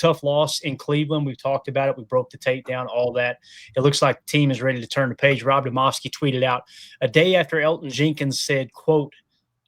tough loss in Cleveland. We've talked about it. We broke the tape down, all that. It looks like the team is ready to turn the page. Rob Domofsky tweeted out a day after Elton Jenkins said, quote,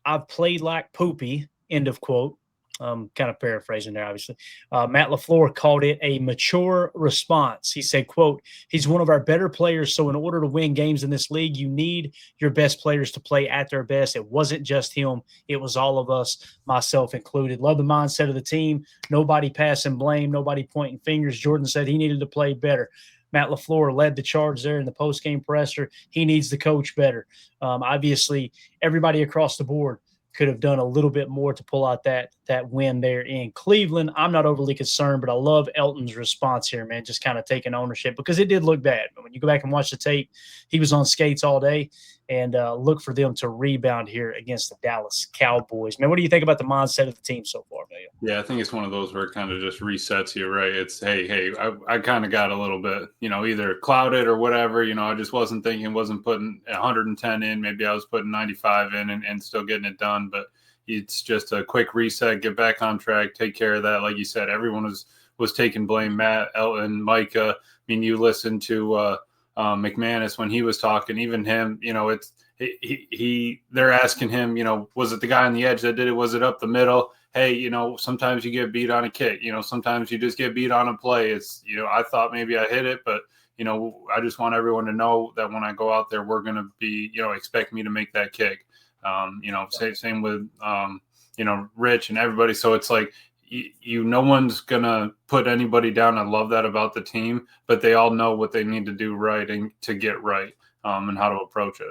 "I've played like poopy," end of quote. Kind of paraphrasing there, obviously. Matt LaFleur called it a mature response. He said, quote, "He's one of our better players, so in order to win games in this league, you need your best players to play at their best. It wasn't just him. It was all of us, myself included." Love the mindset of the team. Nobody passing blame, nobody pointing fingers. Jordan said he needed to play better. Matt LaFleur led the charge there in the post-game presser. He needs to coach better. Obviously, everybody across the board could have done a little bit more to pull out that win there in Cleveland. I'm not overly concerned, but I love Elton's response here, man, just kind of taking ownership because it did look bad. But when you go back and watch the tape, he was on skates all day, and look for them to rebound here against the Dallas Cowboys. Man, what do you think about the mindset of the team so far, man? Yeah, I think it's one of those where it kind of just resets you, right? It's, hey, I kind of got a little bit, either clouded or whatever. I just wasn't putting 110 in. Maybe I was putting 95 in and still getting it done. But it's just a quick reset, get back on track, take care of that. Like you said, everyone was taking blame. Matt, Elton, Micah. I mean, you listened to McManus when he was talking, even him, they're asking him, was it the guy on the edge that did it? Was it up the middle? Hey, sometimes you get beat on a kick, sometimes you just get beat on a play. It's, I thought maybe I hit it, but, I just want everyone to know that when I go out there, we're going to be, expect me to make that kick. Same with, Rich and everybody. So it's like, no one's going to put anybody down. I love that about the team, but they all know what they need to do right and to get right and how to approach it.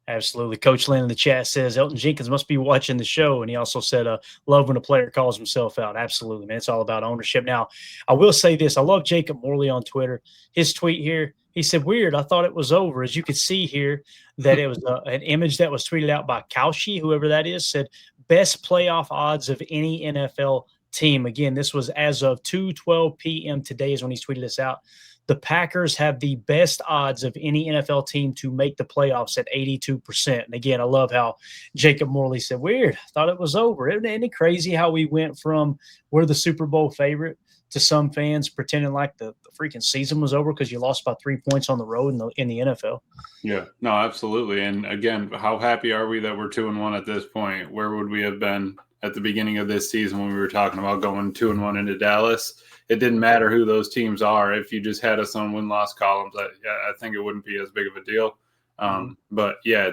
Absolutely. Coach Lynn in the chat says Elton Jenkins must be watching the show. And he also said, love when a player calls himself out. Absolutely, man. It's all about ownership. Now, I will say this. I love Jacob Morley on Twitter. His tweet here, he said, "Weird. I thought it was over." As you could see here, that it was an image that was tweeted out by Kaushi, whoever that is, said best playoff odds of any NFL team. Again, this was as of 2:12 p.m. today is when he tweeted this out. The Packers have the best odds of any NFL team to make the playoffs at 82%. And again, I love how Jacob Morley said, "Weird. I thought it was over." Isn't it crazy how we went from we're the Super Bowl favorite to some fans pretending like the freaking season was over because you lost by 3 points on the road in the NFL? Yeah, no, absolutely. And again, how happy are we that we're 2-1 at this point? Where would we have been at the beginning of this season when we were talking about going 2-1 into Dallas? It didn't matter who those teams are. If you just had us on win-loss columns, I think it wouldn't be as big of a deal. But yeah,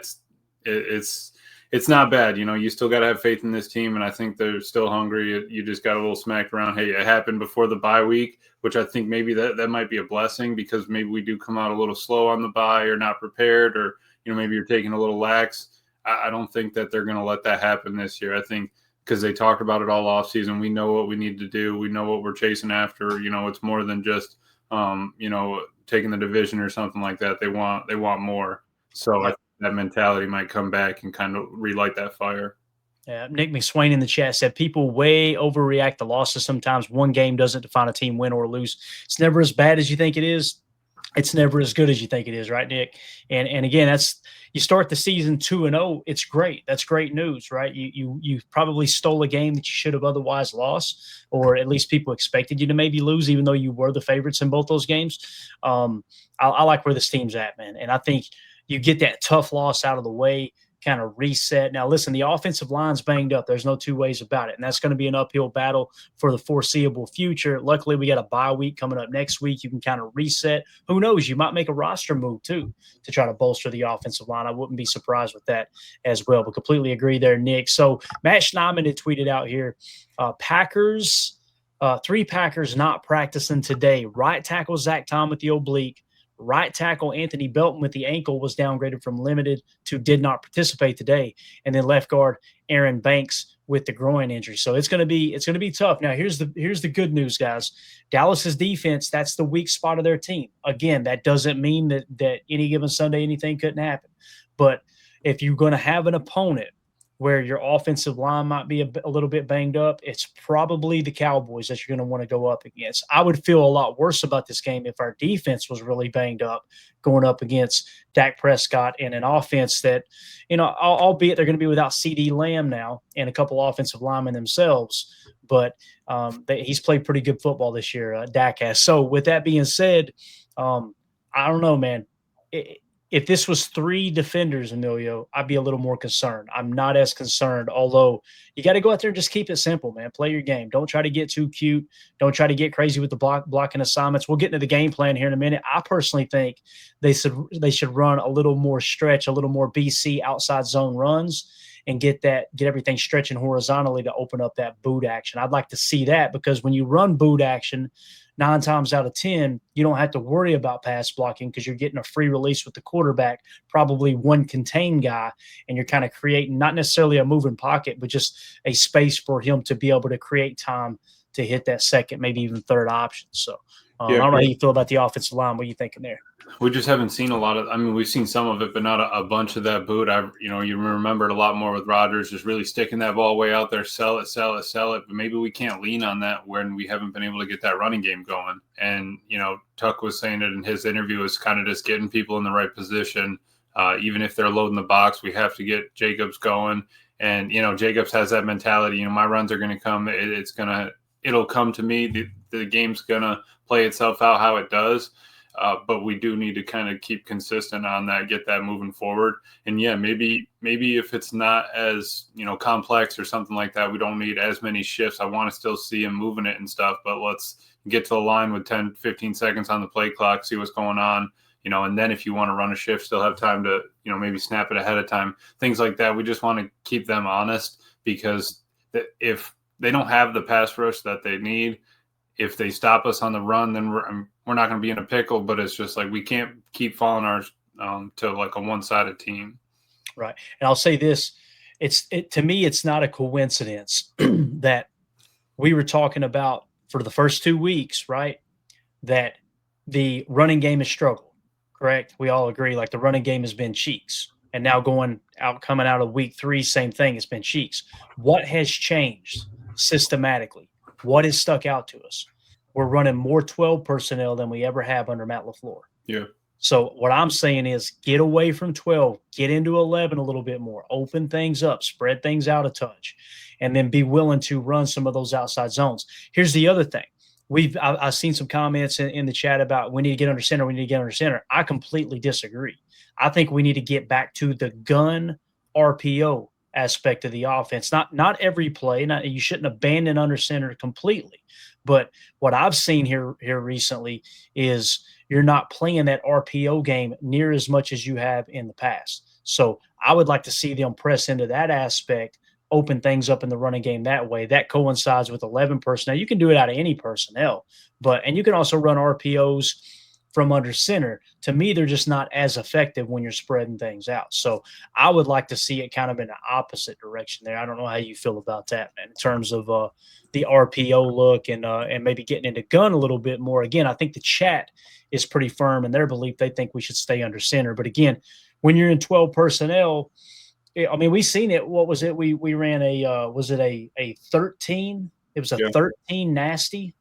it's not bad. You still got to have faith in this team, and I think they're still hungry. You just got a little smacked around. Hey, it happened before the bye week, which I think maybe that might be a blessing because maybe we do come out a little slow on the bye or not prepared, or maybe you're taking a little lax. I don't think that they're going to let that happen this year. I think because they talked about it all off season. We know what we need to do. We know what we're chasing after. It's more than just, taking the division or something like that. They want more. So I think that mentality might come back and kind of relight that fire. Nick McSwain in the chat said people way overreact to losses sometimes. One game doesn't define a team win or lose. It's never as bad as you think it is. It's never as good as you think it is, right, Nick? And again, you start the season 2-0. It's great. That's great news, right? You probably stole a game that you should have otherwise lost, or at least people expected you to maybe lose, even though you were the favorites in both those games. I like where this team's at, man, and I think you get that tough loss out of the way, kind of reset. Now, listen, the offensive line's banged up. There's no two ways about it, and that's going to be an uphill battle for the foreseeable future. Luckily, we got a bye week coming up next week. You can kind of reset. Who knows? You might make a roster move, too, to try to bolster the offensive line. I wouldn't be surprised with that as well, but completely agree there, Nick. So Matt Schneidman had tweeted out here, three Packers not practicing today. Right tackle Zach Tom with the oblique. Right tackle Anthony Belton with the ankle was downgraded from limited to did not participate today, and then left guard Aaron Banks with the groin injury. So it's going to be tough. Now here's the good news, guys. Dallas's defense, that's the weak spot of their team. Again, that doesn't mean that any given Sunday anything couldn't happen, but if you're going to have an opponent where your offensive line might be a little bit banged up, it's probably the Cowboys that you're going to want to go up against. I would feel a lot worse about this game if our defense was really banged up going up against Dak Prescott and an offense that, albeit they're going to be without CD Lamb now and a couple offensive linemen themselves, but he's played pretty good football this year, Dak has. So with that being said, I don't know, man. If this was 3 defenders, Emilio, I'd be a little more concerned. I'm not as concerned, although you got to go out there and just keep it simple, man. Play your game. Don't try to get too cute. Don't try to get crazy with the blocking assignments. We'll get into the game plan here in a minute. I personally think they should run a little more stretch, a little more BC outside zone runs, and get everything stretching horizontally to open up that boot action. I'd like to see that, because when you run boot action, 9 times out of 10, you don't have to worry about pass blocking because you're getting a free release with the quarterback, probably one contained guy, and you're kind of creating not necessarily a moving pocket, but just a space for him to be able to create time to hit that second, maybe even third option. So I don't know how you feel about the offensive line. What are you thinking there? We just haven't seen a lot of. I mean, we've seen some of it, but not a bunch of that boot. You remembered a lot more with Rodgers just really sticking that ball way out there, sell it. But maybe we can't lean on that when we haven't been able to get that running game going. And Tuck was saying it in his interview, is kind of just getting people in the right position. Even if they're loading the box, we have to get Jacobs going. And Jacobs has that mentality. My runs are going to come. It'll come to me. The game's gonna play itself out how it does. But we do need to kind of keep consistent on that, get that moving forward. And yeah, maybe if it's not as, complex or something like that, we don't need as many shifts. I want to still see him moving it and stuff, but let's get to the line with 10, 15 seconds on the play clock, see what's going on, and then if you want to run a shift, still have time to, maybe snap it ahead of time, things like that. We just want to keep them honest, because if they don't have the pass rush that they need, if they stop us on the run, then we're not going to be in a pickle. But it's just like we can't keep falling ours to like a one-sided team. Right. And I'll say this: to me, it's not a coincidence that we were talking about for the first 2 weeks, right? That the running game has struggled. Correct? We all agree. Like, the running game has been cheeks, and now coming out of week 3, same thing. It's been cheeks. What has changed systematically? What has stuck out to us? We're running more 12 personnel than we ever have under Matt LaFleur. Yeah. So what I'm saying is, get away from 12, get into 11 a little bit more, open things up, spread things out a touch, and then be willing to run some of those outside zones. Here's the other thing. I've seen some comments in the chat about we need to get under center. I completely disagree. I think we need to get back to the gun RPO aspect of the offense. Not every play. You shouldn't abandon under center completely. But what I've seen here recently is you're not playing that RPO game near as much as you have in the past. So I would like to see them press into that aspect, open things up in the running game that way. That coincides with 11 personnel. You can do it out of any personnel, and you can also run RPOs from under center. To me, they're just not as effective when you're spreading things out. So I would like to see it kind of in the opposite direction there. I don't know how you feel about that, man, in terms of the RPO look and maybe getting into gun a little bit more. Again, I think the chat is pretty firm in their belief. They think we should stay under center. But again, when you're in 12 personnel, I mean, we've seen it. What was it? We ran was it a 13? It was a 13 nasty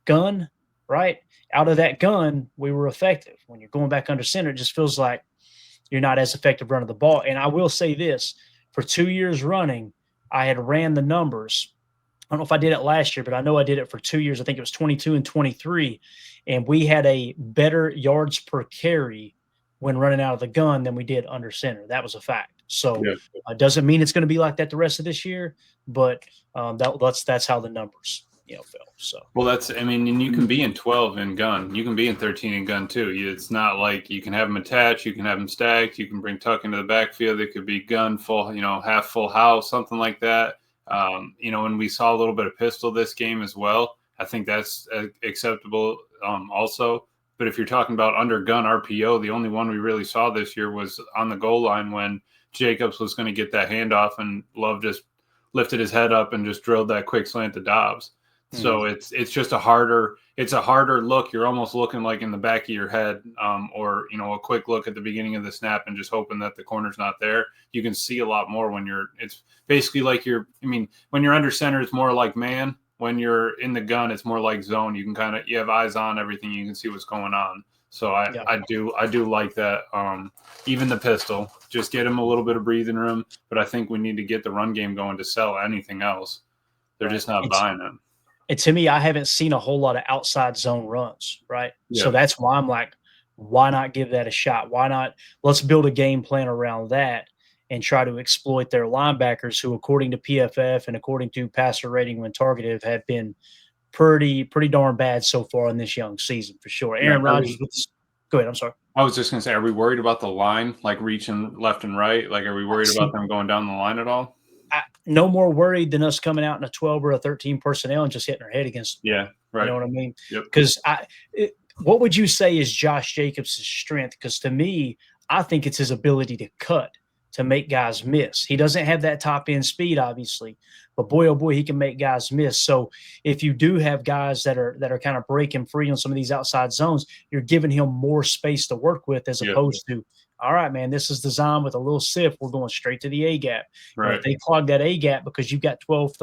gun, right? Out of that gun, we were effective. When you're going back under center, it just feels like you're not as effective running the ball. And I will say this, for 2 years running, I had ran the numbers. I don't know if I did it last year, but I know I did it for 2 years. I think it was 22 and 23. And we had a better yards per carry when running out of the gun than we did under center. That was a fact. So it doesn't mean it's going to be like that the rest of this year, but that's how the numbers fell. So and you can be in 12 in gun, you can be in 13 in gun too. It's not like you can have them attached, you can have them stacked, you can bring Tuck into the backfield. It could be gun full, half full house, something like that. And we saw a little bit of pistol this game as well. I think that's acceptable also. But if you're talking about under gun RPO, the only one we really saw this year was on the goal line when Jacobs was going to get that handoff and Love just lifted his head up and just drilled that quick slant to Dobbs. So it's just a harder look. You're almost looking like in the back of your head, or a quick look at the beginning of the snap and just hoping that the corner's not there. You can see a lot more when it's basically like when you're under center, it's more like man. When you're in the gun, it's more like zone. You can you have eyes on everything. You can see what's going on. So I do like that. Even the pistol, just get him a little bit of breathing room. But I think we need to get the run game going to sell anything else. They're just not buying it. And to me, I haven't seen a whole lot of outside zone runs, right? Yeah. So that's why I'm like, why not give that a shot? Why not? Let's build a game plan around that and try to exploit their linebackers, who, according to PFF and according to passer rating when targeted, have been pretty darn bad so far in this young season for sure. Aaron Rodgers go ahead. I'm sorry. I was just going to say, are we worried about the line, like reaching left and right? Like, are we worried about them going down the line at all? No more worried than us coming out in a 12 or a 13 personnel and just hitting our head against them. Yeah, right. You know what I mean? Yep. Because what would you say is Josh Jacobs' strength? Because to me, I think it's his ability to cut, to make guys miss. He doesn't have that top end speed, obviously, but boy, oh boy, he can make guys miss. So if you do have guys that are kind of breaking free on some of these outside zones, you're giving him more space to work with, as opposed to, all right, man, this is designed with a little sift. We're going straight to the A gap. Right. And if they clog that A gap because you've got 12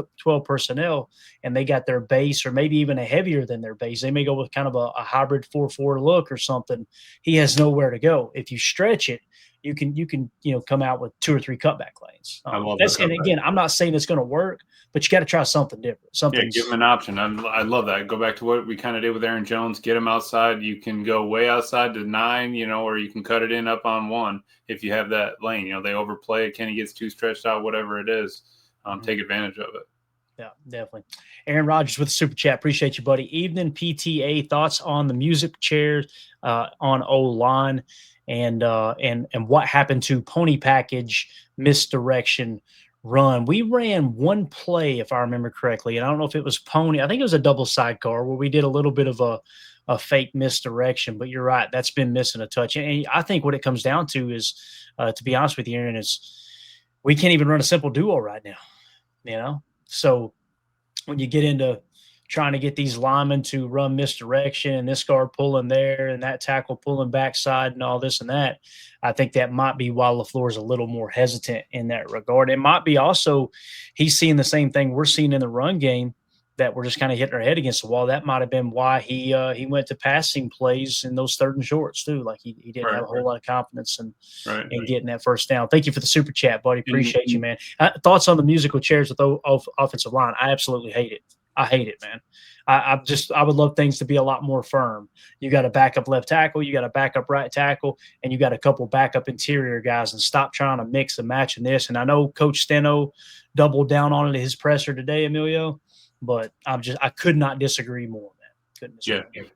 personnel and they got their base, or maybe even a heavier than their base, they may go with kind of a hybrid 4-4 look or something. He has nowhere to go. If you stretch it, you can come out with 2 or 3 cutback lanes. I love that. And again, I'm not saying it's going to work, but you got to try something different. Give him an option. I love that. Go back to what we kind of did with Aaron Jones. Get him outside. You can go way outside to 9, or you can cut it in up on 1 if you have that lane. They overplay it. Kenny gets too stretched out, whatever it is. Take advantage of it. Yeah, definitely. Aaron Rodgers with the super chat. Appreciate you, buddy. Evening PTA thoughts on the music chairs on O-line and what happened to pony package misdirection run. We ran one play, if I remember correctly, and I don't know if it was pony. I think it was a double sidecar where we did a little bit of a fake misdirection. But you're right, that's been missing a touch. And I think what it comes down to is, to be honest with you, Aaron, is we can't even run a simple duo right now. So when you get into trying to get these linemen to run misdirection and this guard pulling there and that tackle pulling backside and all this and that, I think that might be why LaFleur is a little more hesitant in that regard. It might be also he's seeing the same thing we're seeing in the run game, that we're just kind of hitting our head against the wall. That might have been why he went to passing plays in those 3rd and shorts too. Like he didn't have a whole lot of confidence in getting that first down. Thank you for the super chat, buddy. Appreciate you, man. Thoughts on the musical chairs with offensive line? I absolutely hate it. I hate it, man. I would love things to be a lot more firm. You got a backup left tackle, you got a backup right tackle, and you got a couple backup interior guys, and stop trying to mix and match in this. And I know Coach Steno doubled down on it in his presser today, Emilio, but I could not disagree more, man.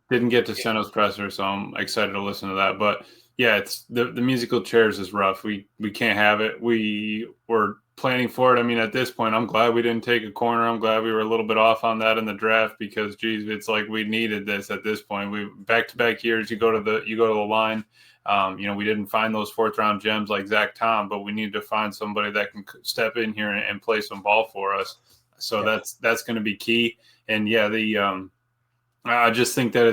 Didn't get to Steno's presser, so I'm excited to listen to that. But yeah, it's the musical chairs is rough. We can't have it. We were planning for it. I mean, at this point, I'm glad we didn't take a corner. I'm glad we were a little bit off on that in the draft, because geez, it's like we needed this at this point. We back-to-back years, you go to the line. We didn't find those 4th round gems like Zach Tom, but we need to find somebody that can step in here and play some ball for us. So that's going to be key. And I just think that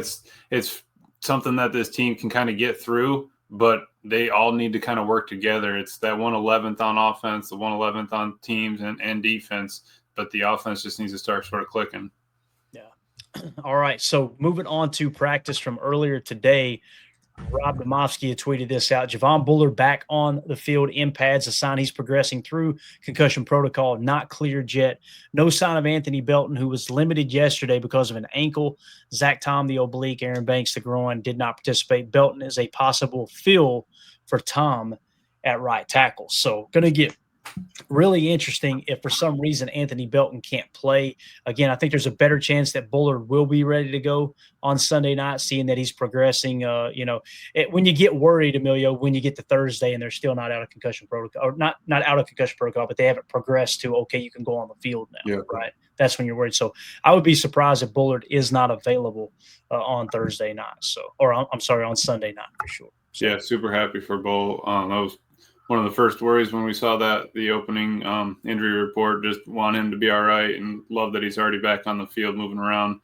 it's something that this team can kind of get through, but they all need to kind of work together. It's that 111th on offense, the 111th on teams and defense, but the offense just needs to start sort of clicking. Yeah. All right. So moving on to practice from earlier today, Rob Domofsky had tweeted this out. Javon Bullard back on the field in pads, a sign he's progressing through concussion protocol, not cleared yet. No sign of Anthony Belton, who was limited yesterday because of an ankle. Zach Tom, the oblique, Aaron Banks, the groin, did not participate. Belton is a possible fill for Tom at right tackle. So going to get really interesting if for some reason Anthony Belton can't play. Again, I think there's a better chance that Bullard will be ready to go on Sunday night, seeing that he's progressing. When you get worried, Emilio, when you get to Thursday and they're still not out of concussion protocol, or not out of concussion protocol, but they haven't progressed to, okay, you can go on the field now, right? That's when you're worried. So I would be surprised if Bullard is not available on Thursday night. On Sunday night for sure. So, yeah, super happy for Bull. That was one of the first worries when we saw the opening injury report. Just want him to be all right, and love that he's already back on the field moving around.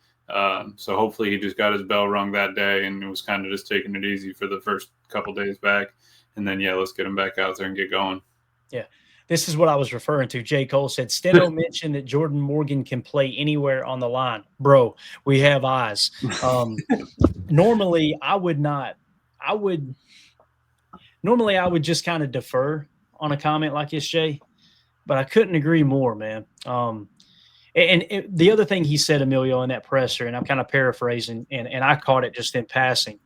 So hopefully he just got his bell rung that day and was kind of just taking it easy for the first couple days back. And then, let's get him back out there and get going. Yeah. This is what I was referring to. J. Cole said, Steno mentioned that Jordan Morgan can play anywhere on the line. Bro, we have eyes. Normally, I would just kind of defer on a comment like this, Jay, but I couldn't agree more, man. The other thing he said, Emilio, in that presser, and I'm kind of paraphrasing, and I caught it just in passing,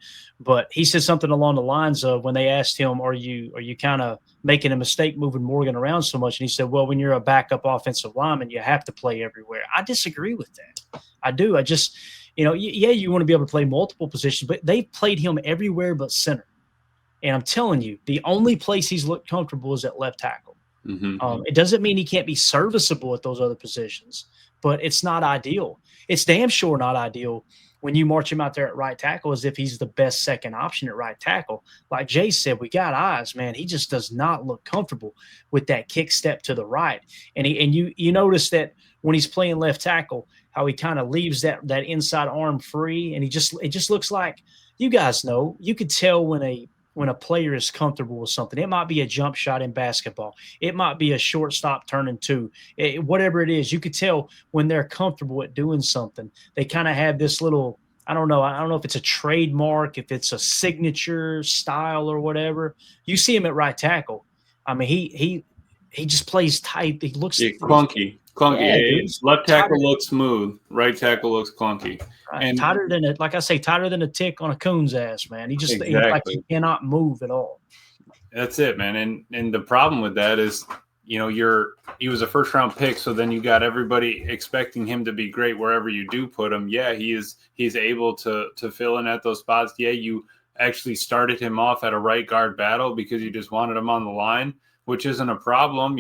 but he said something along the lines of when they asked him, are you kind of making a mistake moving Morgan around so much? And he said, well, when you're a backup offensive lineman, you have to play everywhere. I disagree with that. I do. I just, you want to be able to play multiple positions, but they played him everywhere but center. And I'm telling you, the only place he's looked comfortable is at left tackle. Mm-hmm. It doesn't mean he can't be serviceable at those other positions, but it's not ideal. It's damn sure not ideal when you march him out there at right tackle as if he's the best second option at right tackle. Like Jay said, we got eyes, man. He just does not look comfortable with that kick step to the right. And you notice that when he's playing left tackle, how he kind of leaves that inside arm free, and it just looks like, you guys know, you could tell when a player is comfortable with something. It might be a jump shot in basketball. It might be a shortstop turning two. Whatever it is, you could tell when they're comfortable at doing something. They kind of have this little, I don't know if it's a trademark, if it's a signature style or whatever. You see him at right tackle. I mean, he just plays tight. He looks clunky. Yeah, left tackle looks smooth. Right tackle looks clunky. Right. And tighter than a tick on a coon's ass, man. He just exactly. like he cannot move at all. That's it, man. And the problem with that is, he was a first round pick, so then you got everybody expecting him to be great wherever you do put him. Yeah, he's able to fill in at those spots. Yeah, you actually started him off at a right guard battle because you just wanted him on the line, which isn't a problem.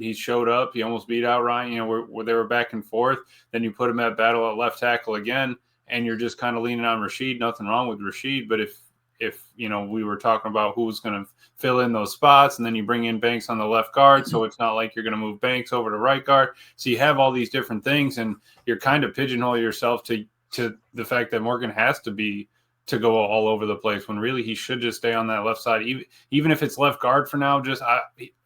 He showed up. He almost beat out Ryan, where they were back and forth. Then you put him at battle at left tackle again, and you're just kind of leaning on Rashid. Nothing wrong with Rashid, but if we were talking about who was going to fill in those spots, and then you bring in Banks on the left guard, so it's not like you're going to move Banks over to right guard. So you have all these different things, and you're kind of pigeonholing yourself to the fact that Morgan has to go all over the place when really he should just stay on that left side. Even if it's left guard for now,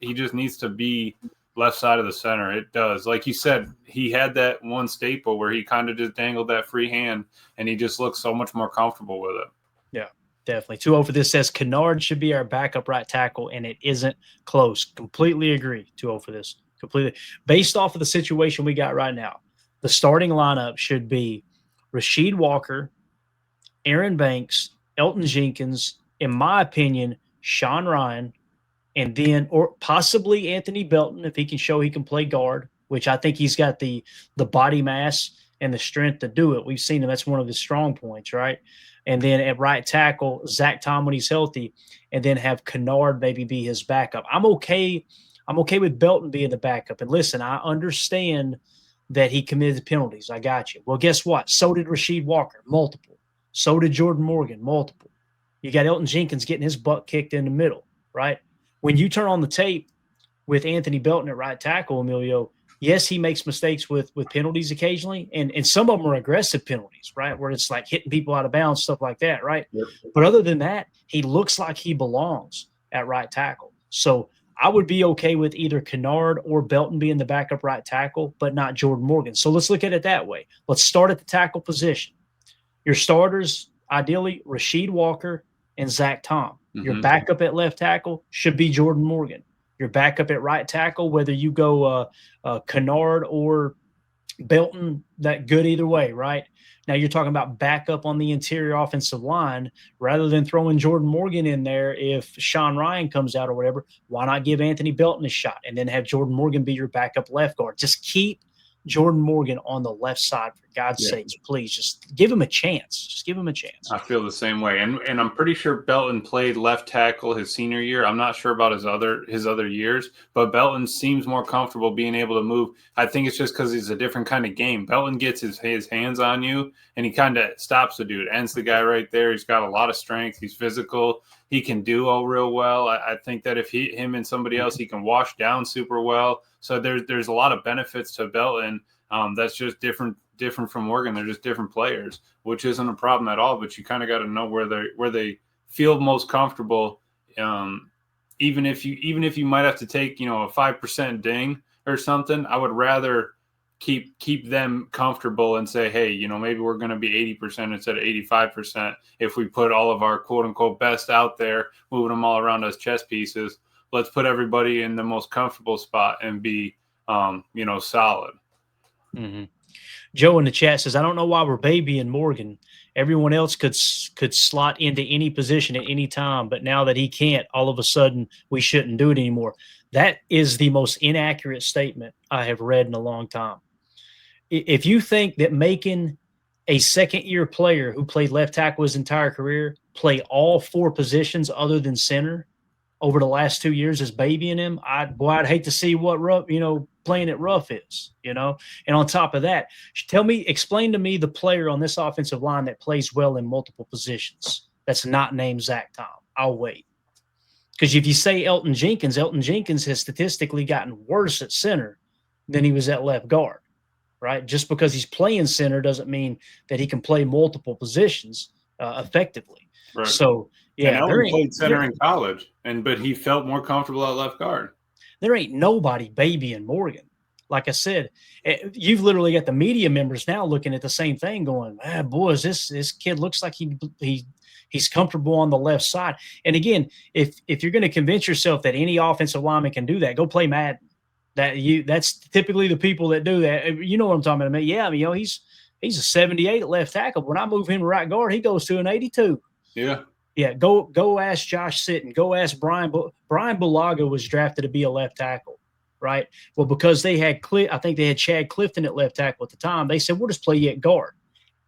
he just needs to be left side of the center. It does. Like you said, he had that one staple where he kind of just dangled that free hand, and he just looks so much more comfortable with it. Yeah, definitely. 2-0 for this says Kennard should be our backup right tackle, and it isn't close. Completely agree. 2-0 for this. Completely. Based off of the situation we got right now, the starting lineup should be Rasheed Walker, Aaron Banks, Elton Jenkins, in my opinion, Sean Ryan, and then or possibly Anthony Belton if he can show he can play guard, which I think he's got the body mass and the strength to do it. We've seen him. That's one of his strong points, right? And then at right tackle, Zach Tom when he's healthy, and then have Kennard maybe be his backup. I'm okay with Belton being the backup. And listen, I understand that he committed penalties. I got you. Well, guess what? So did Rasheed Walker, multiple. So did Jordan Morgan, multiple. You got Elton Jenkins getting his butt kicked in the middle, right? When you turn on the tape with Anthony Belton at right tackle, Emilio, yes, he makes mistakes with penalties occasionally, and some of them are aggressive penalties, right, where it's like hitting people out of bounds, stuff like that, right? Yep. But other than that, he looks like he belongs at right tackle. So I would be okay with either Kennard or Belton being the backup right tackle, but not Jordan Morgan. So let's look at it that way. Let's start at the tackle position. Your starters, ideally, Rasheed Walker and Zach Tom. Mm-hmm. Your backup at left tackle should be Jordan Morgan. Your backup at right tackle, whether you go Kennard or Belton, that good either way, right? Now you're talking about backup on the interior offensive line rather than throwing Jordan Morgan in there if Sean Ryan comes out or whatever. Why not give Anthony Belton a shot and then have Jordan Morgan be your backup left guard? Just keep Jordan Morgan on the left side, for God's sakes, please. Just give him a chance. Just give him a chance. I feel the same way. And I'm pretty sure Belton played left tackle his senior year. I'm not sure about his other years, but Belton seems more comfortable being able to move. I think it's just because it's a different kind of game. Belton gets his hands on you, and he kind of stops the dude, ends the guy right there. He's got a lot of strength. He's physical. he can do all real well. I think that if him and somebody else, he can wash down super well. So there's a lot of benefits to Belton. That's just different from Morgan. They're just different players, which isn't a problem at all. But you kind of got to know where they feel most comfortable. Even if you might have to take a 5% ding or something, I would rather keep them comfortable and say, hey, maybe we're going to be 80% instead of 85% if we put all of our quote unquote best out there, moving them all around as chess pieces. Let's put everybody in the most comfortable spot and be solid. Mm-hmm. Joe in the chat says, I don't know why we're babying Morgan. Everyone else could slot into any position at any time, but now that he can't, all of a sudden we shouldn't do it anymore. That is the most inaccurate statement I have read in a long time. If you think that making a second-year player who played left tackle his entire career play all 4 positions other than center over the last 2 years is babying him, I'd hate to see what rough, playing it rough is, And on top of that, explain to me the player on this offensive line that plays well in multiple positions that's not named Zach Tom. I'll wait. Because if you say Elton Jenkins has statistically gotten worse at center than he was at left guard, right? Just because he's playing center doesn't mean that he can play multiple positions effectively. Right. So, yeah, and Elton played center in college, but he felt more comfortable at left guard. There ain't nobody babying Morgan. Like I said, you've literally got the media members now looking at the same thing, going, boys, this kid looks like he's comfortable on the left side. And again, if you're going to convince yourself that any offensive lineman can do that, go play Madden. That's typically the people that do that. You know what I'm talking about? Yeah, he's a 78 at left tackle. When I move him to right guard, he goes to an 82. Yeah. Yeah, go ask Josh Sitton. Go ask Brian. Brian Bulaga was drafted to be a left tackle, right? Well, because they had I think they had Chad Clifton at left tackle at the time. They said, we'll just play you at guard.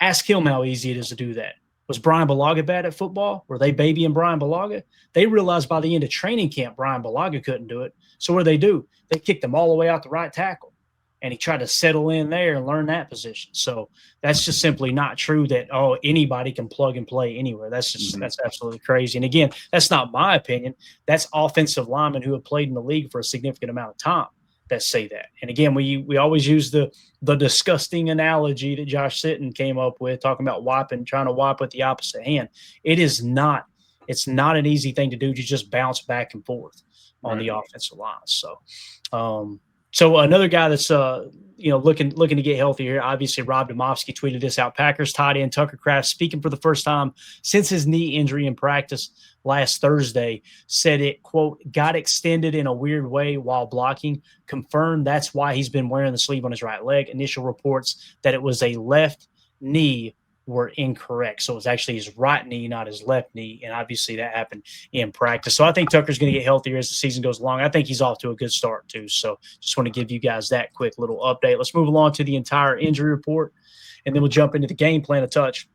Ask him how easy it is to do that. Was Brian Bulaga bad at football? Were they babying Brian Bulaga? They realized by the end of training camp, Brian Bulaga couldn't do it. So what do? They kicked him all the way out the right tackle. And he tried to settle in there and learn that position. So that's just simply not true that, anybody can plug and play anywhere. That's just that's absolutely crazy. And again, that's not my opinion. That's offensive linemen who have played in the league for a significant amount of time that say that. And again, we always use the disgusting analogy that Josh Sitton came up with, talking about trying to wipe with the opposite hand. It's not an easy thing to do to just bounce back and forth on the offensive line. So another guy that's looking to get healthy here, obviously Rob Domofsky tweeted this out. Packers tight end Tucker Kraft, speaking for the first time since his knee injury in practice last Thursday, said it, quote, got extended in a weird way while blocking. Confirmed that's why he's been wearing the sleeve on his right leg. Initial reports that it was a left knee were incorrect. So it was actually his right knee, not his left knee. And obviously that happened in practice. So I think Tucker's going to get healthier as the season goes along. I think he's off to a good start too. So just want to give you guys that quick little update. Let's move along to the entire injury report, and then we'll jump into the game plan a touch.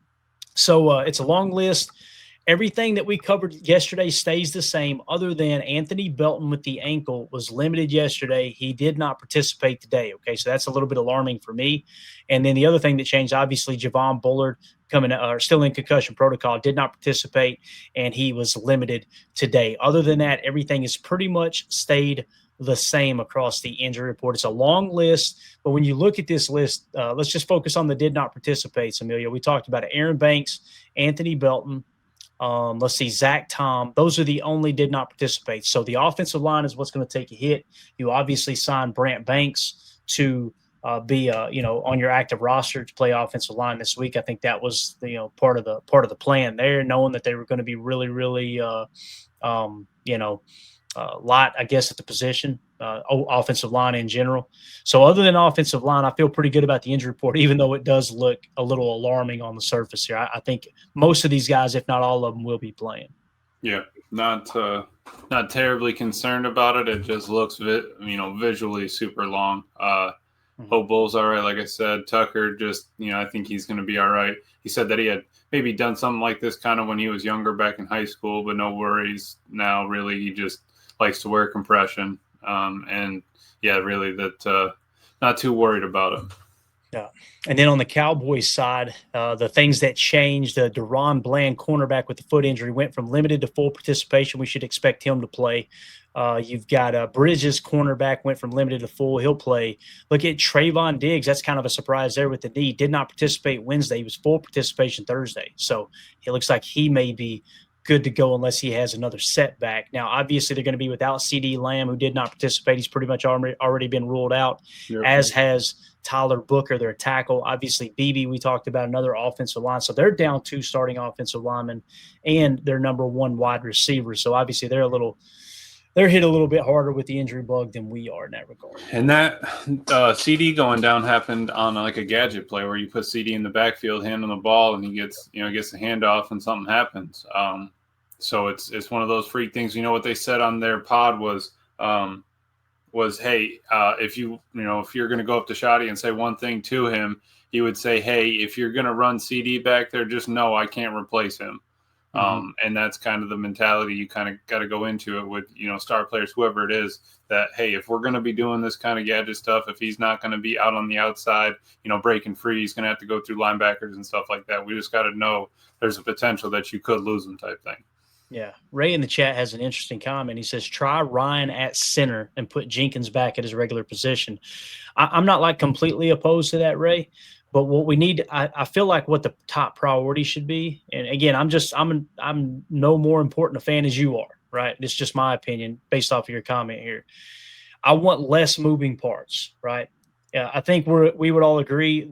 So it's a long list. Everything that we covered yesterday stays the same, other than Anthony Belton with the ankle was limited yesterday. He did not participate today. Okay, so that's a little bit alarming for me. And then the other thing that changed, obviously, Javon Bullard still in concussion protocol, did not participate, and he was limited today. Other than that, everything has pretty much stayed the same across the injury report. It's a long list, but when you look at this list, let's just focus on the did not participate, Amelia. We talked about it. Aaron Banks, Anthony Belton, let's see, Zach Tom. Those are the only did not participate. So the offensive line is what's going to take a hit. You obviously signed Brant Banks to be on your active roster to play offensive line this week. I think that was part of the plan there, knowing that they were going to be really, really light, I guess, at the position, offensive line in general. So other than offensive line, I feel pretty good about the injury report, even though it does look a little alarming on the surface here. I think most of these guys, if not all of them, will be playing. Yeah, not terribly concerned about it. It just looks visually super long. Hope Bull's all right. Like I said, Tucker I think he's going to be all right. He said that he had maybe done something like this kind of when he was younger back in high school, but no worries now. Really, he just likes to wear compression. And yeah, really not too worried about it. Yeah. And then on the Cowboys side, the things that changed, the Deron Bland cornerback with the foot injury went from limited to full participation. We should expect him to play. You've got Bridges cornerback went from limited to full. He'll play. Look at Trayvon Diggs. That's kind of a surprise there with the knee. Did not participate Wednesday. He was full participation Thursday. So it looks like he may be good to go unless he has another setback. Now, obviously, they're going to be without CD Lamb, who did not participate. He's pretty much already been ruled out, Yep. as has Tyler Booker, their tackle. Obviously, BB, we talked about another offensive line. So they're down 2 starting offensive linemen and their number 1 wide receiver. So obviously they're hit a little bit harder with the injury bug than we are in that regard. And that CD going down happened on like a gadget play where you put CD in the backfield, hand on the ball, and he gets the handoff and something happens. So it's one of those freak things. You know what they said on their pod was hey, if you're going to go up to Shoddy and say one thing to him, he would say, hey, if you're going to run CD back there, just know I can't replace him. And that's kind of the mentality you kind of got to go into it with, star players, whoever it is, that, hey, if we're going to be doing this kind of gadget stuff, if he's not going to be out on the outside, breaking free, he's going to have to go through linebackers and stuff like that. We just got to know there's a potential that you could lose him type thing. Yeah. Ray in the chat has an interesting comment. He says, try Ryan at center and put Jenkins back at his regular position. I'm not like completely opposed to that, Ray, but what we need, I feel like what the top priority should be. And again, I'm no more important a fan as you are, right? It's just my opinion based off of your comment here. I want less moving parts, right? I think we would all agree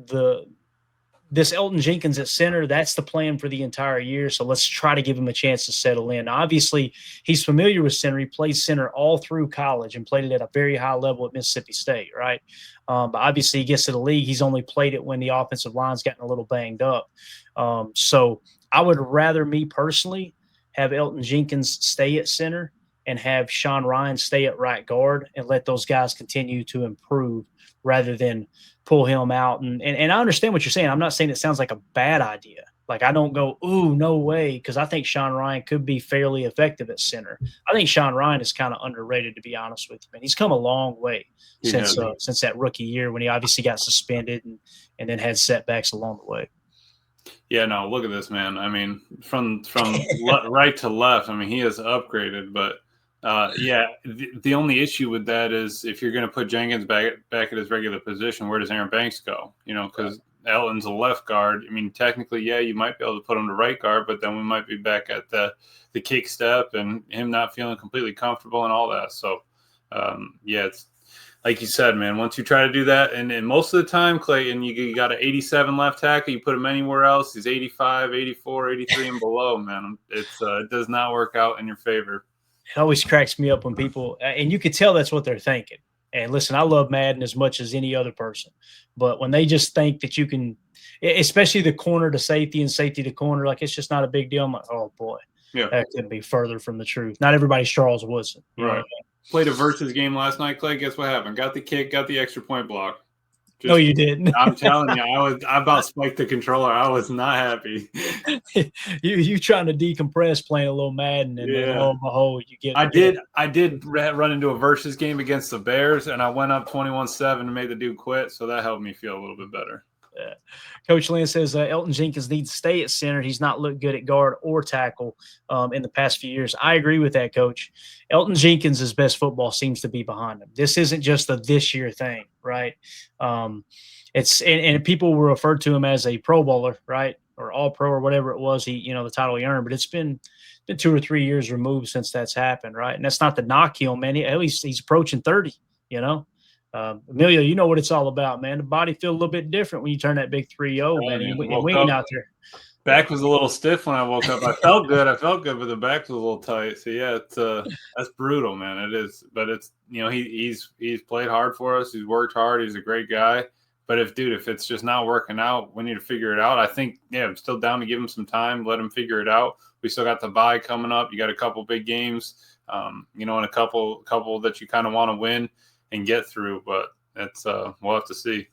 this Elton Jenkins at center, that's the plan for the entire year. So let's try to give him a chance to settle in. Now, obviously, he's familiar with center. He played center all through college and played it at a very high level at Mississippi State, right? But obviously, he gets to the league. He's only played it when the offensive line's gotten a little banged up. So I would rather, me personally, have Elton Jenkins stay at center and have Sean Ryan stay at right guard and let those guys continue to improve rather than pull him out. And I understand what you're saying. I'm not saying it sounds like a bad idea. Like, I don't go, ooh, no way, because I think Sean Ryan could be fairly effective at center. I think Sean Ryan is kind of underrated, to be honest with you, man. He's come a long way since that rookie year when he obviously got suspended and then had setbacks along the way. Yeah, no, look at this, man. I mean, from right to left, I mean, he has upgraded, but the only issue with that is if you're going to put Jenkins back at his regular position, where does Aaron Banks go? Because Elton's a left guard. I mean, technically, yeah, you might be able to put him to right guard, but then we might be back at the kick step and him not feeling completely comfortable and all that. So, it's like you said, man, once you try to do that, and most of the time, Clayton, you got an 87 left tackle, you put him anywhere else, he's 85, 84, 83 and below, man. It does not work out in your favor. It always cracks me up when people, and you can tell that's what they're thinking. And listen, I love Madden as much as any other person, but when they just think that you can, especially the corner to safety and safety to corner, like it's just not a big deal. I'm like, oh boy, that couldn't be further from the truth. Not everybody's Charles Woodson. Right. Played a versus game last night, Clay. Guess what happened? Got the kick, got the extra point block. No, you didn't. I'm telling you, I about spiked the controller. I was not happy. you trying to decompress playing a little Madden, and then lo and behold, you get. I did run into a versus game against the Bears, and I went up 21-7 and made the dude quit, so that helped me feel a little bit better. Coach Lynn says Elton Jenkins needs to stay at center. He's not looked good at guard or tackle in the past few years. I agree with that, Coach. Elton Jenkins' best football seems to be behind him. This isn't just a this year thing, right? It's and people will refer to him as a Pro Bowler, right, or All Pro or whatever it was. The title he earned, but it's been 2 or 3 years removed since that's happened, right? And that's not to knock him, man. At least he's approaching 30, Emilio, you know what it's all about, man. The body feel a little bit different when you turn that big 3-0, man. And we ain't out there. Back was a little stiff when I woke up. I felt good, but the back was a little tight. So yeah, it's that's brutal, man. It is, but it's he's played hard for us. He's worked hard. He's a great guy. But if it's just not working out, we need to figure it out. I think I'm still down to give him some time, let him figure it out. We still got the bye coming up. You got a couple big games, and a couple that you kind of want to win and get through, but it's we'll have to see.